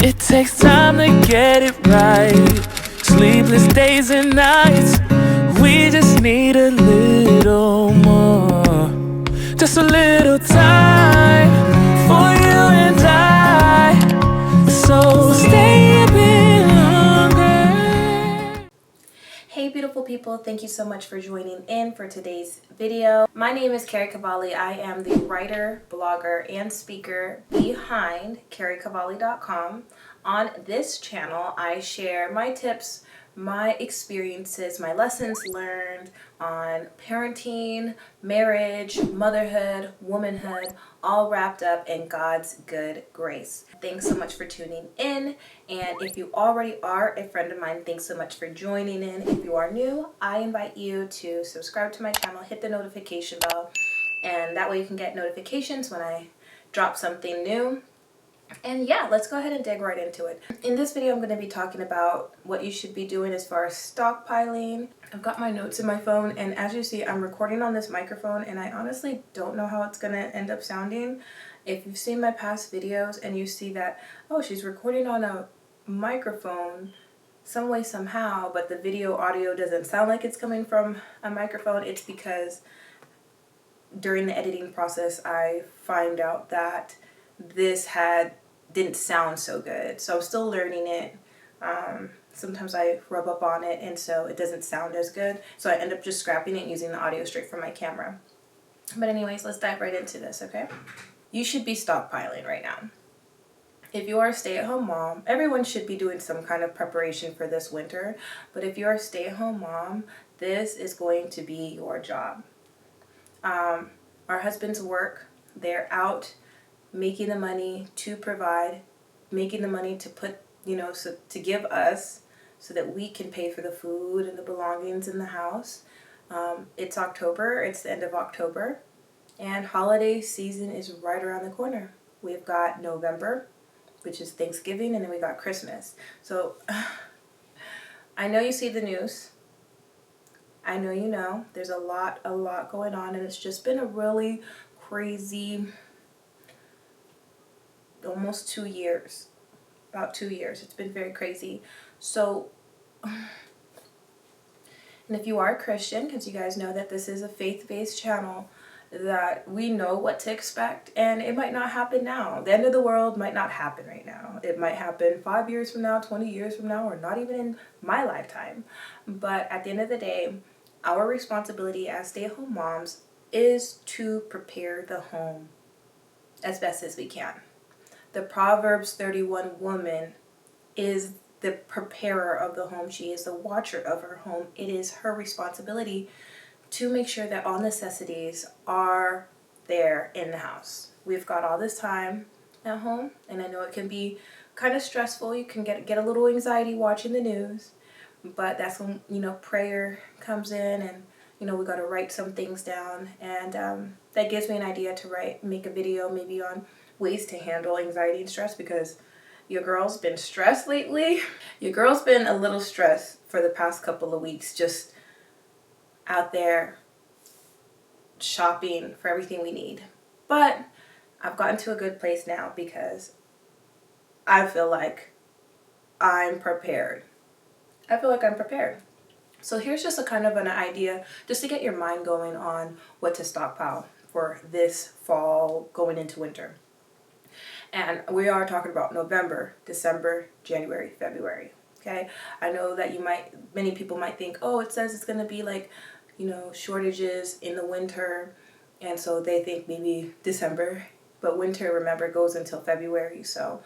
It takes time to get it right. Sleepless days and nights. We just need a little more. Just a little time for you and I. So stay a bit longer. Hey beautiful people, thank you so much for joining in for today's video. My name is Keri Kavali. I am the writer, blogger, and speaker behind kerikavali.com. On this channel, I share my tips, my experiences, my lessons learned on parenting, marriage, motherhood, womanhood, all wrapped up in God's good grace. Thanks so much for tuning in. And if you already are a friend of mine, thanks so much for joining in. If you are new, I invite you to subscribe to my channel, hit the notification bell, and that way you can get notifications when I drop something new. And yeah, let's go ahead and dig right into it. In this video, I'm going to be talking about what you should be doing as far as stockpiling. I've got my notes in my phone, and as you see, I'm recording on this microphone, and I honestly don't know how it's going to end up sounding. If you've seen my past videos and you see that, oh, she's recording on a microphone some way, somehow, but the video audio doesn't sound like it's coming from a microphone, it's because during the editing process, I find out that this didn't sound so good. So I'm still learning it. Sometimes I rub up on it and so it doesn't sound as good. So I end up just scrapping it using the audio straight from my camera. But anyways, let's dive right into this, okay? You should be stockpiling right now. If you are a stay-at-home mom, everyone should be doing some kind of preparation for this winter. But if you're a stay-at-home mom, this is going to be your job. Our husbands work. They're out making the money to provide, making the money to put, so to give us so that we can pay for the food and the belongings in the house. It's October, it's the end of October, and holiday season is right around the corner. We've got November, which is Thanksgiving, and then we got Christmas. So I know you see the news. I know you know. There's a lot going on, and it's just been a really crazy almost 2 years, about 2 years. It's been very crazy. So, and if you are a Christian, because you guys know that this is a faith-based channel, that we know what to expect, and it might not happen now. The end of the world might not happen right now. It might happen 5 years from now, 20 years from now, or not even in my lifetime. But at the end of the day, our responsibility as stay-at-home moms is to prepare the home as best as we can. The Proverbs 31 woman is the preparer of the home. She is the watcher of her home. It is her responsibility to make sure that all necessities are there in the house. We've got all this time at home, and I know it can be kind of stressful. You can get a little anxiety watching the news, but that's when, prayer comes in, and, we got to write some things down, and that gives me an idea to make a video maybe on ways to handle anxiety and stress, because your girl's been stressed lately. Your girl's been a little stressed for the past couple of weeks, just out there shopping for everything we need. But I've gotten to a good place now because I feel like I'm prepared. So here's just a kind of an idea just to get your mind going on what to stockpile for this fall going into winter. And we are talking about November, December, January, February. Okay, I know that many people might think, oh, it says it's going to be like, shortages in the winter. And so they think maybe December, but winter, remember, goes until February. So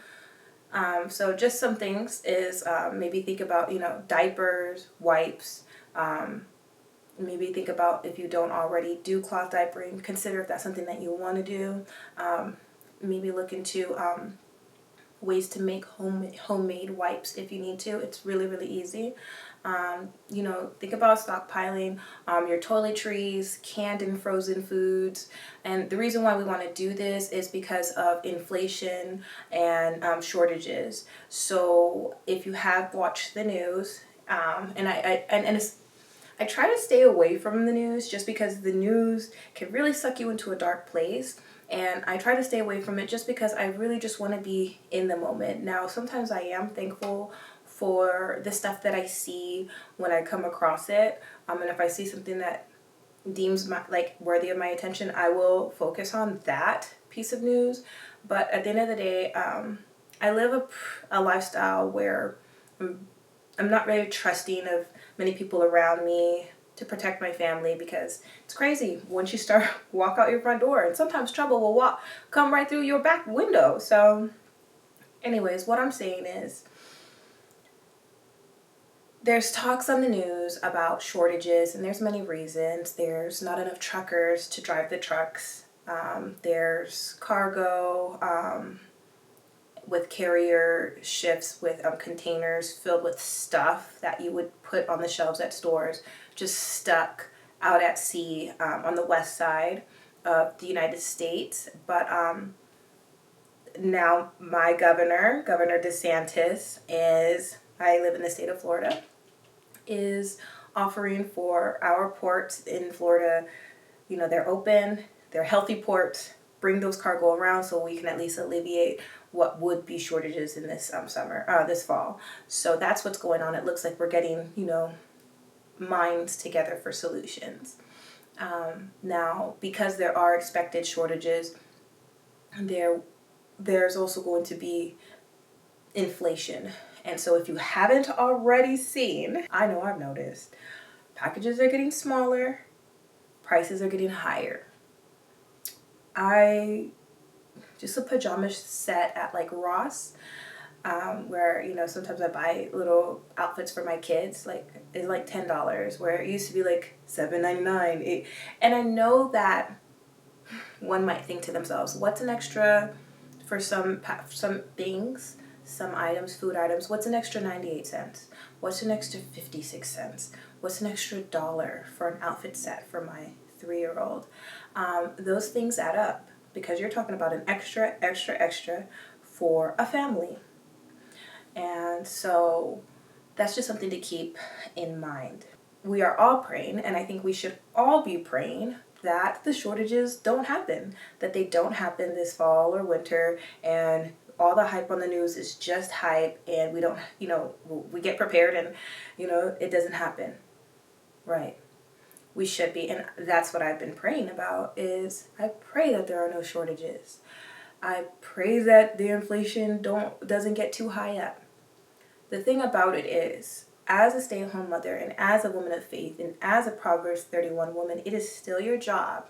just some things is maybe think about, diapers, wipes. Maybe think about if you don't already do cloth diapering, consider if that's something that you want to do. Maybe look into ways to make homemade wipes if you need to. It's really, really easy. Think about stockpiling your toiletries, canned and frozen foods. And the reason why we want to do this is because of inflation and shortages. So if you have watched the news, I try to stay away from the news just because the news can really suck you into a dark place. And I try to stay away from it just because I really just want to be in the moment. Now, sometimes I am thankful for the stuff that I see when I come across it. And if I see something that deems worthy of my attention, I will focus on that piece of news. But at the end of the day, I live a lifestyle where I'm not very trusting of many people around me to protect my family, because it's crazy once you start walk out your front door, and sometimes trouble will come right through your back window. So anyways, what I'm saying is, there's talks on the news about shortages, and there's many reasons. There's not enough truckers to drive the trucks. There's cargo with carrier ships with containers filled with stuff that you would put on the shelves at stores, just stuck out at sea on the west side of the United States. But now my Governor DeSantis, I live in the state of Florida, is offering for our ports in Florida, they're open, they're healthy ports, bring those cargo around so we can at least alleviate what would be shortages in this this fall. So that's what's going on. It looks like we're getting, minds together for solutions. Now, because there are expected shortages, there's also going to be inflation. And so if you haven't already seen, I know I've noticed, packages are getting smaller, prices are getting higher. Just a pajama set at like Ross, where sometimes I buy little outfits for my kids, it's like $10, where it used to be like $7.99. And I know that one might think to themselves, what's an extra for some things, some items, food items, what's an extra 98 cents? What's an extra 56 cents? What's an extra $1 for an outfit set for my 3-year-old? Those things add up, because you're talking about an extra for a family. And so that's just something to keep in mind. We are all praying, and I think we should all be praying that the shortages don't happen, that they don't happen this fall or winter, and all the hype on the news is just hype, and we don't, we get prepared and, it doesn't happen. Right. We should be, and that's what I've been praying about, is I pray that there are no shortages. I pray that the inflation doesn't get too high up. The thing about it is, as a stay-at-home mother and as a woman of faith and as a Proverbs 31 woman, it is still your job,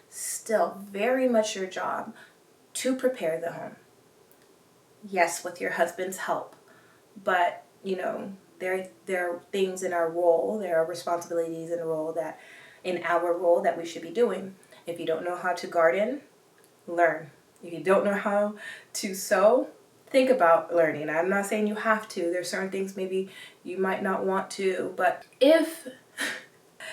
still very much your job, to prepare the home. Yes, with your husband's help, but there are things in our role, there are responsibilities in our role that we should be doing. If you don't know how to garden, learn. If you don't know how to sew, think about learning. I'm not saying you have to. There's certain things maybe you might not want to, but if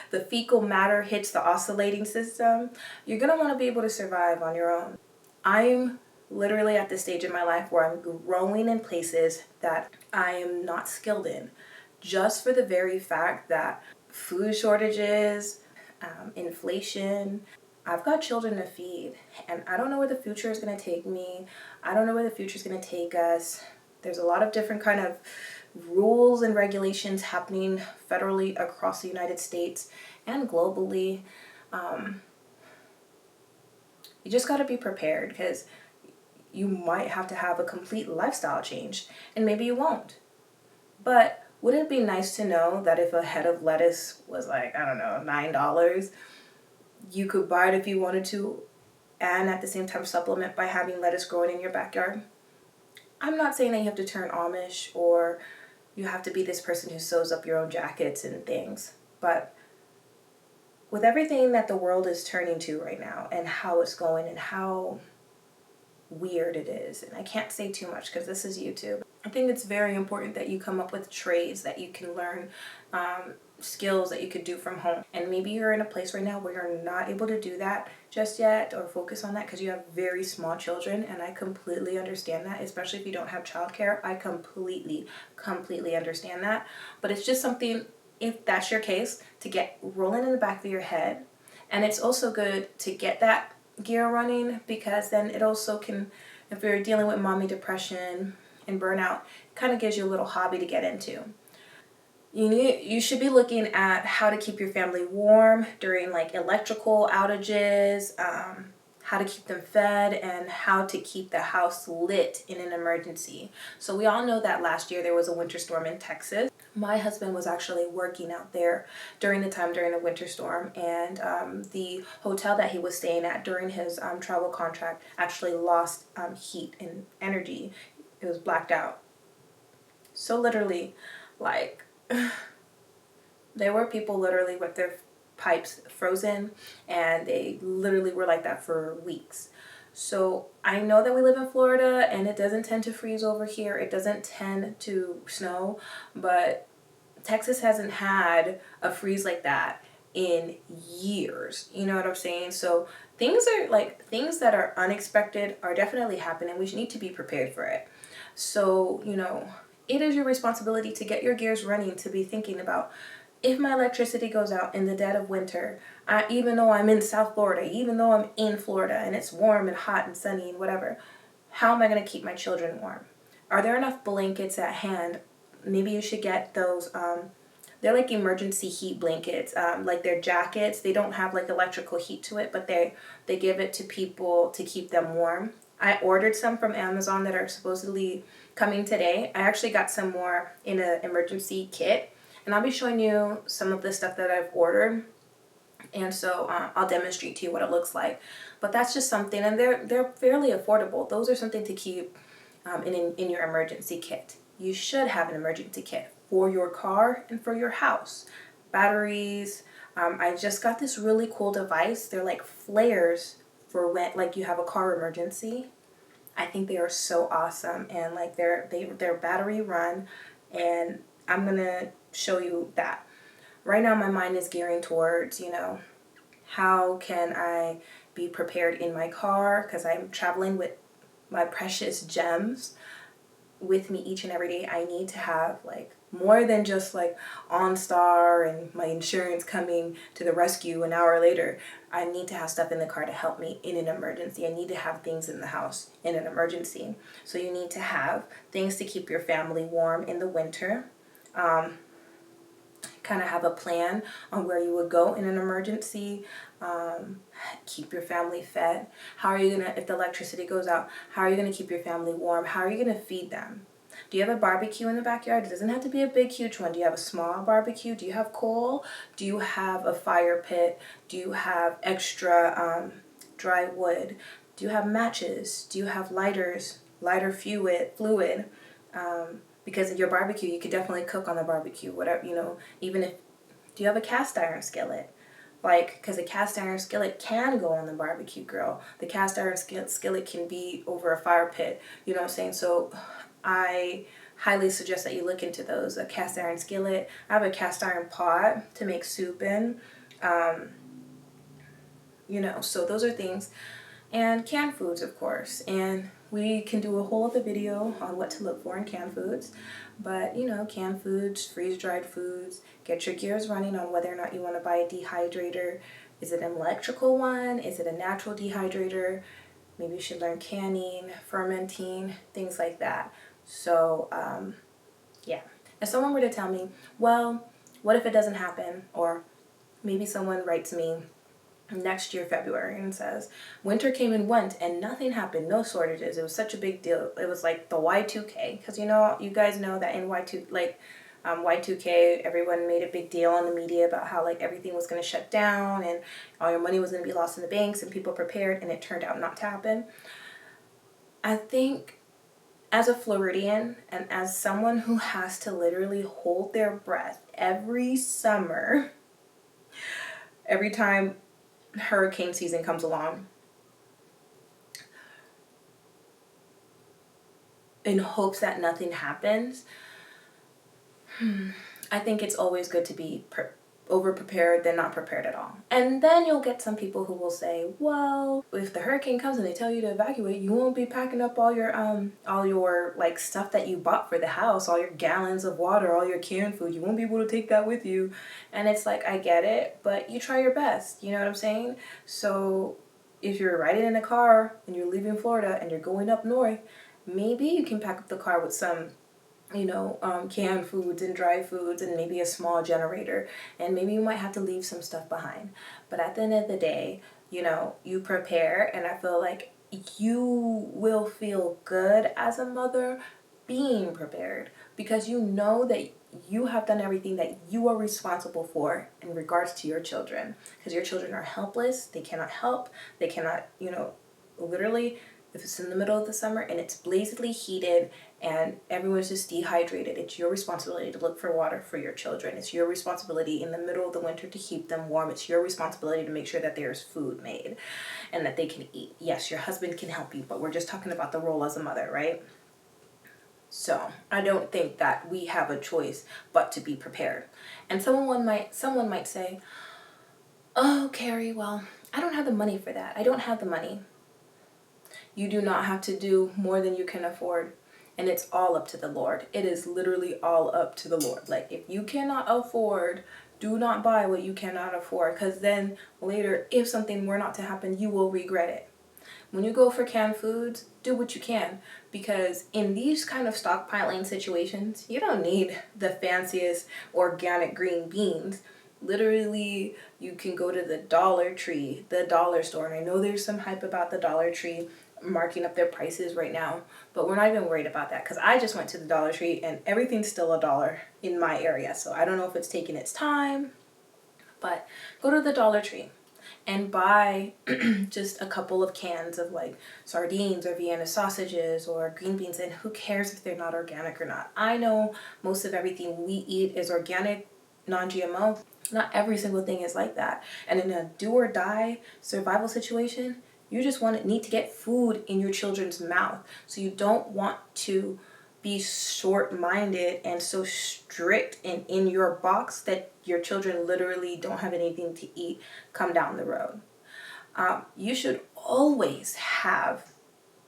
the fecal matter hits the oscillating system, you're going to want to be able to survive on your own. I'm literally at the stage in my life where I'm growing in places that I am not skilled in, just for the very fact that food shortages, inflation, I've got children to feed, and I don't know where the future is going to take me. I don't know where the future is going to take us. There's a lot of different kind of rules and regulations happening federally across the United States and globally. You just got to be prepared, because you might have to have a complete lifestyle change, and maybe you won't. But wouldn't it be nice to know that if a head of lettuce was like, I don't know, $9, you could buy it if you wanted to, and at the same time supplement by having lettuce growing in your backyard? I'm not saying that you have to turn Amish or you have to be this person who sews up your own jackets and things, but with everything that the world is turning to right now and how it's going and how weird it is, and I can't say too much because this is YouTube, I think it's very important that you come up with trades that you can learn, skills that you could do from home. And maybe you're in a place right now where you're not able to do that just yet, or focus on that because you have very small children, and I completely understand that, especially if you don't have childcare. I completely understand that. But it's just something, if that's your case, to get rolling in the back of your head. And it's also good to get that, gear running, because then it also can, if you're dealing with mommy depression and burnout, kind of gives you a little hobby to get into. You should be looking at how to keep your family warm during like electrical outages, how to keep them fed, and how to keep the house lit in an emergency. So we all know that last year there was a winter storm in Texas. My husband was actually working out there during the winter storm, and the hotel that he was staying at during his travel contract actually lost heat and energy. It was blacked out. So literally, like, there were people literally with their pipes frozen, and they literally were like that for weeks. So I know that we live in Florida and it doesn't tend to freeze over here. It doesn't tend to snow, but Texas hasn't had a freeze like that in years. You know what I'm saying? So things that are unexpected are definitely happening. We need to be prepared for it. So, it is your responsibility to get your gears running, to be thinking about, if my electricity goes out in the dead of winter, even though I'm in South Florida, even though I'm in Florida and it's warm and hot and sunny and whatever, how am I going to keep my children warm? Are there enough blankets at hand? Maybe you should get those, they're like emergency heat blankets, like they're jackets. They don't have like electrical heat to it, but they give it to people to keep them warm. I ordered some from Amazon that are supposedly coming today. I actually got some more in an emergency kit, and I'll be showing you some of the stuff that I've ordered. And so I'll demonstrate to you what it looks like. But that's just something, and they're fairly affordable. Those are something to keep in your emergency kit. You should have an emergency kit for your car and for your house. Batteries. I just got this really cool device. They're like flares for when like you have a car emergency. I think they are so awesome, and like they're battery run, and I'm gonna show you that. Right now my mind is gearing towards, how can I be prepared in my car, because I'm traveling with my precious gems with me each and every day. I need to have like more than just like OnStar and my insurance coming to the rescue an hour later. I need to have stuff in the car to help me in an emergency. I need to have things in the house in an emergency. So you need to have things to keep your family warm in the winter. Kind of have a plan on where you would go in an emergency. Keep your family fed. How are you gonna, if the electricity goes out, how are you gonna keep your family warm? How are you gonna feed them? Do you have a barbecue in the backyard? It doesn't have to be a big, huge one. Do you have a small barbecue? Do you have coal? Do you have a fire pit? Do you have extra dry wood? Do you have matches? Do you have lighters, lighter fluid? Because in your barbecue, you could definitely cook on the barbecue, whatever, even if, do you have a cast iron skillet? Like, because a cast iron skillet can go on the barbecue grill. The cast iron skillet can be over a fire pit, you know what I'm saying? So I highly suggest that you look into those. A cast iron skillet. I have a cast iron pot to make soup in. So those are things. And canned foods, of course. And we can do a whole other video on what to look for in canned foods. But, canned foods, freeze-dried foods, get your gears running on whether or not you want to buy a dehydrator. Is it an electrical one? Is it a natural dehydrator? Maybe you should learn canning, fermenting, things like that. So, yeah. If someone were to tell me, well, what if it doesn't happen? Or maybe someone writes me next year, February, and says, winter came and went and nothing happened, no shortages. It was such a big deal. It was like the Y2K, because you guys know that in Y2K, everyone made a big deal on the media about how like everything was going to shut down and all your money was going to be lost in the banks, and people prepared, and it turned out not to happen. I think as a Floridian and as someone who has to literally hold their breath every summer, every time hurricane season comes along, in hopes that nothing happens, I think it's always good to be over prepared than not prepared at all. And then you'll get some people who will say, well, if the hurricane comes and they tell you to evacuate, you won't be packing up all your like stuff that you bought for the house, all your gallons of water, all your canned food. You won't be able to take that with you. And it's like, I get it, but you try your best. You know what I'm saying? So if you're riding in a car and you're leaving Florida and you're going up north, maybe you can pack up the car with some, canned foods and dry foods and maybe a small generator, and maybe you might have to leave some stuff behind. But at the end of the day, you prepare, and I feel like you will feel good as a mother being prepared, because you know that you have done everything that you are responsible for in regards to your children, because your children are helpless. They cannot help. They cannot, literally, if it's in the middle of the summer and it's blazingly heated and everyone's just dehydrated, it's your responsibility to look for water for your children. It's your responsibility in the middle of the winter to keep them warm. It's your responsibility to make sure that there's food made and that they can eat. Yes, your husband can help you, but we're just talking about the role as a mother, right? So I don't think that we have a choice but to be prepared. And someone might say, "Oh, Keri, well, I don't have the money for that. I don't have the money." You do not have to do more than you can afford. And it's all up to the Lord. It is literally all up to the Lord. Like, if you cannot afford, do not buy what you cannot afford. Because then later, if something were not to happen, you will regret it. When you go for canned foods, do what you can. Because in these kind of stockpiling situations, you don't need the fanciest organic green beans. Literally, you can go to the Dollar Tree, the dollar store. And I know there's some hype about the Dollar Tree marking up their prices right now, but we're not even worried about that, because I just went to the Dollar Tree and everything's still $1 in my area. So I don't know if it's taking its time, but go to the Dollar Tree and buy just a couple of cans of like sardines or Vienna sausages or green beans, and who cares if they're not organic or not. I know most of everything we eat is organic, non-GMO. Not every single thing is like that. And in a do or die survival situation, you just need to get food in your children's mouth. So you don't want to be short-minded and so strict and in your box that your children literally don't have anything to eat come down the road. You should always have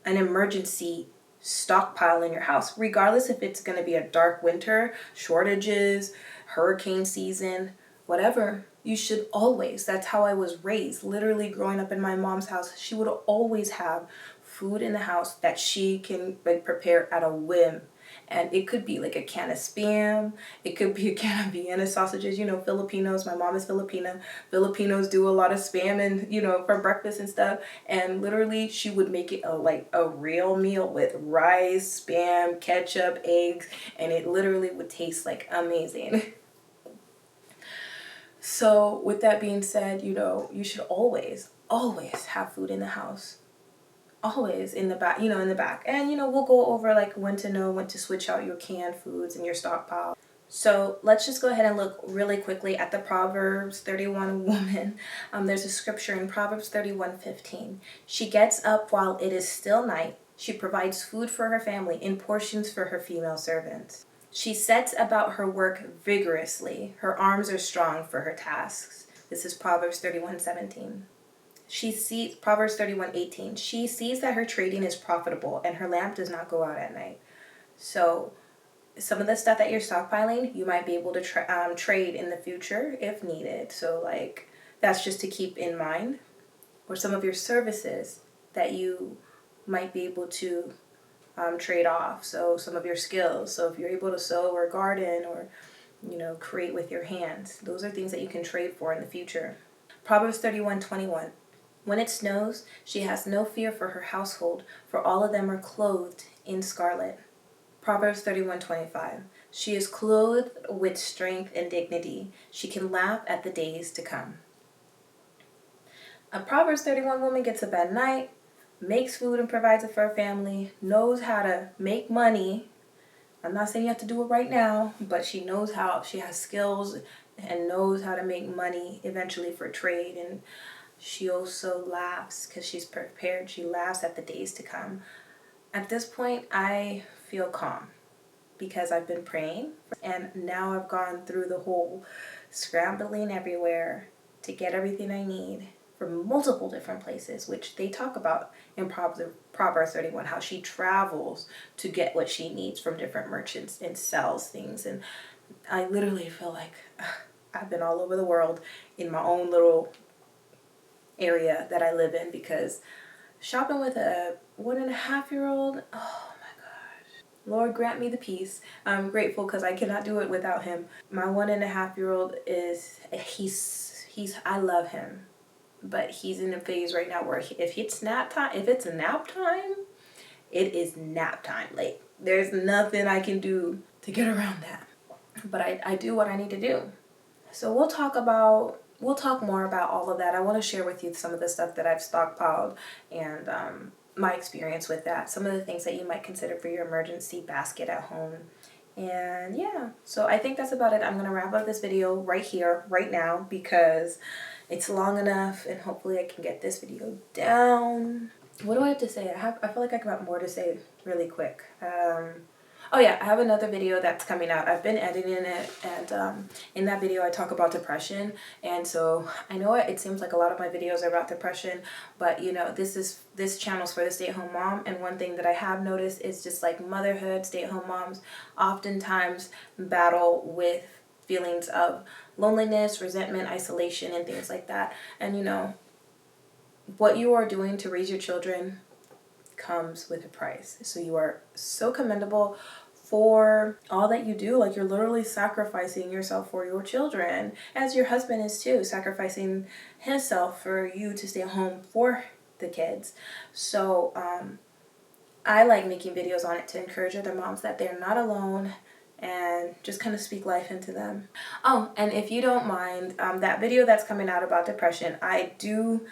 an emergency stockpile in your house, regardless if it's going to be a dark winter, shortages, hurricane season, whatever. You should always. That's how I was raised. Literally growing up in my mom's house, she would always have food in the house that she can prepare at a whim. And it could be like a can of Spam. It could be a can of Vienna sausages. Filipinos, my mom is Filipina. Filipinos do a lot of Spam and, for breakfast and stuff. And literally she would make it a real meal with rice, Spam, ketchup, eggs. And it literally would taste like amazing. So with that being said, you should always have food in the house. Always in the back, in the back. And, we'll go over like when to switch out your canned foods and your stockpile. So let's just go ahead and look really quickly at the Proverbs 31 woman. There's a scripture in Proverbs 31:15. She gets up while it is still night. She provides food for her family in portions for her female servants. She sets about her work vigorously. Her arms are strong for her tasks. This is Proverbs 31:17. She sees Proverbs 31:18. She sees that her trading is profitable and her lamp does not go out at night. So some of the stuff that you're stockpiling, you might be able to trade in the future if needed. So that's just to keep in mind. Or some of your services that you might be able to trade off. So some of your skills. So if you're able to sew or garden or create with your hands, those are things that you can trade for in the future. Proverbs 31:21. When it snows, she has no fear for her household, for all of them are clothed in scarlet. Proverbs 31:25. She is clothed with strength and dignity. She can laugh at the days to come. A Proverbs 31 woman gets up at night, makes food and provides it for her family, knows how to make money. I'm not saying you have to do it right now, but she knows how. She has skills and knows how to make money eventually for trade. And she also laughs because she's prepared. She laughs at the days to come. At this point, I feel calm because I've been praying, and now I've gone through the whole scrambling everywhere to get everything I need from multiple different places, which they talk about in Proverbs 31, how she travels to get what she needs from different merchants and sells things. And I literally feel like I've been all over the world in my own little area that I live in, because shopping with a 1.5-year-old, oh my gosh. Lord grant me the peace. I'm grateful because I cannot do it without him. My 1.5-year-old I love him, but he's in a phase right now where if it's nap time, it is nap time. Like, there's nothing I can do to get around that. But I do what I need to do. So we'll talk more about all of that. I want to share with you some of the stuff that I've stockpiled and my experience with that. Some of the things that you might consider for your emergency basket at home. And yeah, so I think that's about it. I'm going to wrap up this video right here, right now, because it's long enough and hopefully I can get this video down. What do I have to say? I feel like I got more to say really quick. Oh yeah, I have another video that's coming out. I've been editing it, and in that video I talk about depression. And so I know it seems like a lot of my videos are about depression, but you know, this channel's for the stay-at-home mom. And one thing that I have noticed is just like motherhood, stay-at-home moms oftentimes battle with feelings of loneliness, resentment, isolation, and things like that. And you know, what you are doing to raise your children comes with a price. So you are so commendable for all that you do. Like, you're literally sacrificing yourself for your children, as your husband is too, sacrificing himself for you to stay home for the kids. So I like making videos on it to encourage other moms that they're not alone and just kind of speak life into them. Oh, and if you don't mind, that video that's coming out about depression, I do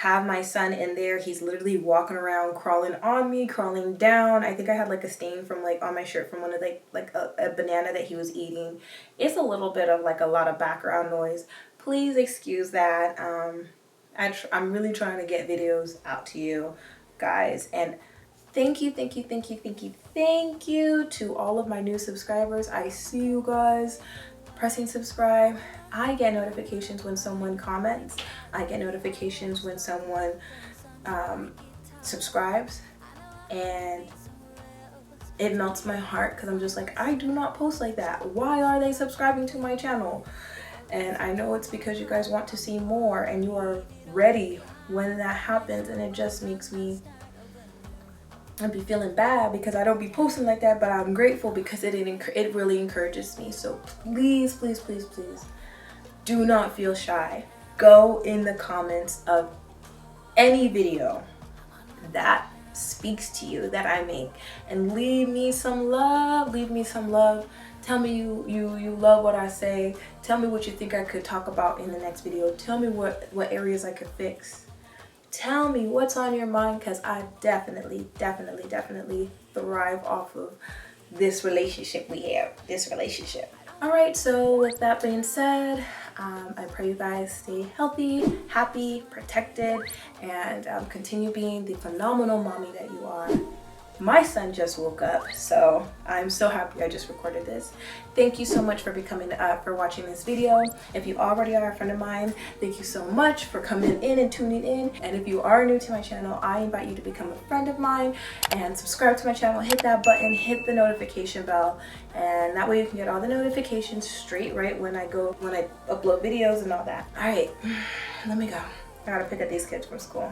have my son in there. He's literally walking around, crawling on me, crawling down. I think I had like a stain from like on my shirt from one of like a banana that he was eating. It's a little bit of like a lot of background noise. Please excuse that. I'm really trying to get videos out to you guys. And thank you to all of my new subscribers. I see you guys pressing subscribe. I get notifications when someone comments. I get notifications when someone subscribes, and it melts my heart because I'm just like, I do not post like that. Why are they subscribing to my channel? And I know it's because you guys want to see more and you are ready when that happens, and it just makes me be feeling bad because I don't be posting like that, but I'm grateful because it really encourages me. So please do not feel shy. Go in the comments of any video that speaks to you that I make and leave me some love. Tell me you love what I say. Tell me what you think I could talk about in the next video. Tell me what areas I could fix. Tell me what's on your mind, because I definitely thrive off of this relationship we have. Alright, so with that being said, I pray you guys stay healthy, happy, protected, and continue being the phenomenal mommy that you are. My son just woke up, so I'm so happy I just recorded this. Thank you so much for for watching this video. If you already are a friend of mine, thank you so much for coming in and tuning in. And if you are new to my channel, I invite you to become a friend of mine and subscribe to my channel. Hit that button, hit the notification bell, and that way you can get all the notifications straight right when I upload videos and all that. All right, let me go. I gotta pick up these kids from school.